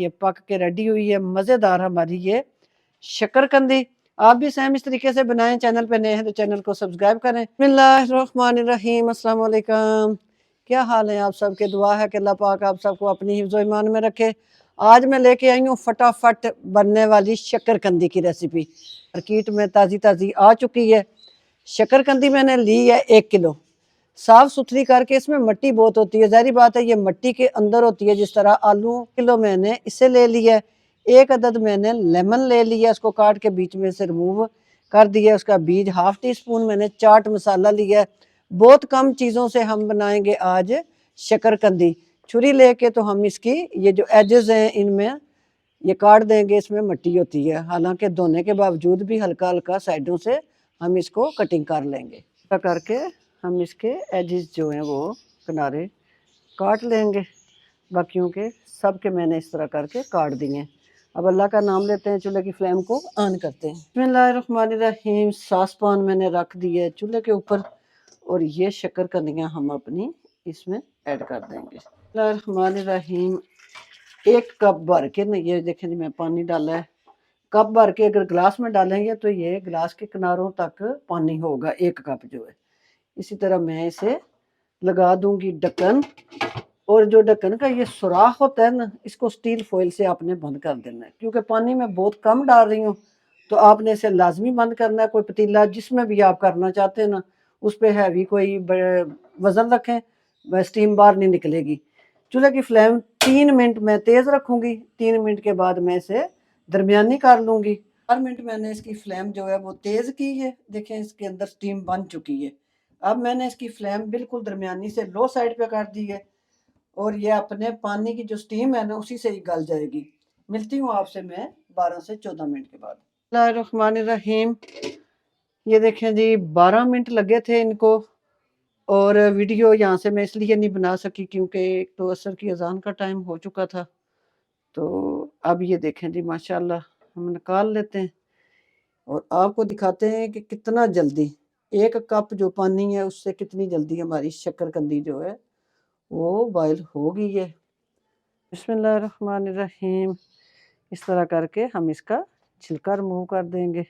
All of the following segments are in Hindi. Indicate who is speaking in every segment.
Speaker 1: ये पक के रेडी हुई है मज़ेदार हमारी ये शकरकंदी। आप भी सेम इस तरीके से बनाएं। चैनल पे नए हैं तो चैनल को सब्सक्राइब करें। बिस्मिल्लाहिर्रहमानिर्रहीम, अस्सलाम वालेकुम। क्या हाल है आप सबके? दुआ है कि अल्लाह पाक आप सबको अपनी हिफ्ज़ व ईमान में रखे। आज मैं लेके आई हूँ फटाफट बनने वाली शकरकंदी की रेसिपी। मार्केट में ताज़ी ताज़ी आ चुकी है। शकरकंदी मैंने ली है 1 किलो। साफ सुथरी करके, इसमें मिट्टी बहुत होती है, ज़ाहिर बात है ये मिट्टी के अंदर होती है। जिस तरह आलू किलो मैंने इसे ले लिया है। 1 अदद मैंने लेमन ले लिया, उसको काट के बीच में से रिमूव कर दिया। उसका बीज 1/2 टी स्पून मैंने चाट मसाला लिया है। बहुत कम चीज़ों से हम बनाएंगे आज शकरकंदी। छुरी लेके तो हम इसकी ये जो एजेस हैं इनमें ये काट देंगे। इसमें मिट्टी होती है, हालांकि धोने के बावजूद भी हल्का हल्का साइडों से हम इसको कटिंग कर लेंगे। करके हम इसके एजेस जो हैं वो किनारे काट लेंगे। बाकियों के सब के मैंने इस तरह करके काट दिए। अब अल्लाह का नाम लेते हैं, चूल्हे की फ्लेम को ऑन करते हैं। बिस्मिल्लाहिर्रहमानिर्रहीम। सास पान मैंने रख दिया है चूल्हे के ऊपर और ये शकरकंदियाँ हम अपनी इसमें ऐड कर देंगे। बिस्मिल्लाहिर्रहमानिर्रहीम। 1 कप भर के ना, ये देखें जी मैं पानी डाला है। कप भर के अगर गिलास में डालेंगे तो ये गिलास के किनारों तक पानी होगा 1 कप जो है। इसी तरह मैं इसे लगा दूंगी ढक्कन, और जो ढक्कन का ये सुराख होता है ना, इसको स्टील फॉइल से आपने बंद कर देना है। क्योंकि पानी में बहुत कम डाल रही हूँ तो आपने इसे लाजमी बंद करना है। कोई पतीला जिसमें भी आप करना चाहते हैं ना, उस पर हैवी कोई वजन रखें, वह स्टीम बाहर नहीं निकलेगी। चूल्हे की फ्लेम 3 मिनट मैं तेज़ रखूँगी। 3 मिनट के बाद मैं इसे दरमियानी कर लूँगी। 4 मिनट मैंने इसकी फ्लेम जो है वो तेज़ की है। देखें इसके अंदर स्टीम बन चुकी है। अब मैंने इसकी फ्लेम बिल्कुल दरमियानी से लो साइड पे कर दी है और ये अपने पानी की जो स्टीम है ना उसी से ही गल जाएगी। मिलती हूँ आपसे मैं 12 से 14 मिनट के बाद। बिस्मिल्लाहिर्रहमानिर्रहीम। ये देखें जी 12 मिनट लगे थे इनको, और वीडियो यहाँ से मैं इसलिए नहीं बना सकी क्योंकि एक तो असर की अजान का टाइम हो चुका था। तो अब ये देखें जी माशाल्लाह हम निकाल लेते हैं और आपको दिखाते हैं कि कितना जल्दी 1 कप जो पानी है उससे कितनी जल्दी हमारी शकरकंदी जो है वो बॉयल हो गई है। बिस्मिल्लाहिर्रहमानिर्रहीम। इस तरह करके हम इसका छिलका रिमूव कर देंगे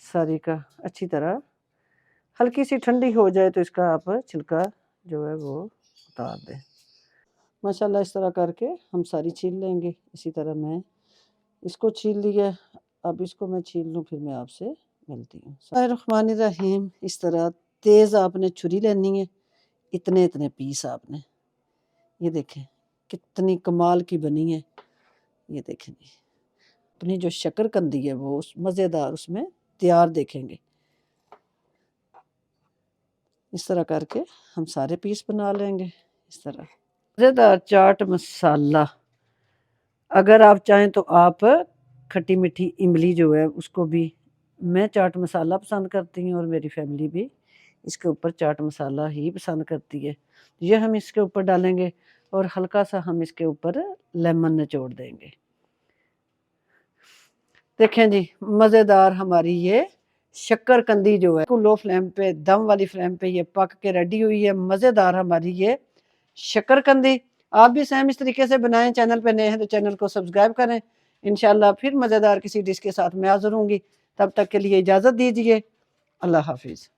Speaker 1: सारी का। अच्छी तरह हल्की सी ठंडी हो जाए तो इसका आप छिलका जो है वो उतार दें। माशाल्लाह इस तरह करके हम सारी छील लेंगे। इसी तरह मैं इसको छील लिया। अब इसको मैं छील लूँ फिर मैं आपसे मिलती हूँ। बिस्मिल्लाहिर्रहमानिर्रहीम। इस तरह तेज़ आपने छुरी लेनी है। इतने इतने पीस आपने, ये देखें कितनी कमाल की बनी है। ये देखें जी अपनी जो शकरकंदी है वो उस मज़ेदार उसमें तैयार देखेंगे। इस तरह करके हम सारे पीस बना लेंगे। इस तरह मज़ेदार चाट मसाला। अगर आप चाहें तो आप खट्टी मीठी इमली जो है उसको भी, मैं चाट मसाला पसंद करती हूँ और मेरी फैमिली भी इसके ऊपर चाट मसाला ही पसंद करती है। ये हम इसके ऊपर डालेंगे और हल्का सा हम इसके ऊपर लेमन निचोड़ देंगे। देखें जी मज़ेदार हमारी ये शकरकंदी जो है लो फ्लेम पे, दम वाली फ्लेम पे ये पक के रेडी हुई है मज़ेदार हमारी ये शकरकंदी। आप भी सेम इस तरीके से बनाएं। चैनल पे नए हैं तो चैनल को सब्सक्राइब करें। इंशाल्लाह फिर मज़ेदार किसी डिश के साथ मैं हाज़िर होंगी। तब तक के लिए इजाज़त दीजिए। अल्लाह हाफिज़।